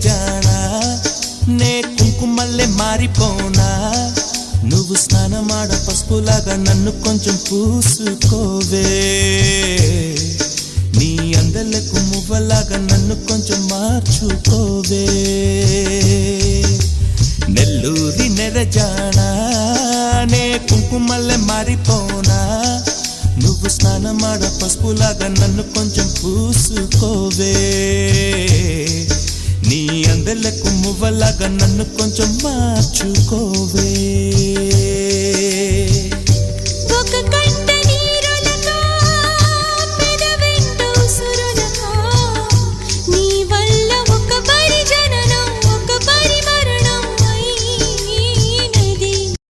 నెరజానా నే కుంకుమల్లే మారిపోనా నువ్వు స్నానమాడ పసుపులాగా నన్ను కొంచెం పూసుకోవే నీ అందలకు మువ్వలాగా నన్ను కొంచెం మార్చుకోవే నెల్లూరి నెరజానా నే కుంకుమల్లే మారిపోనా నువ్వు స్నానమాడ పసుపులాగా నన్ను కొంచెం పూసుకోవే నీ అందలకు మువ్వలాగా నన్ను కొంచెం మార్చుకోవే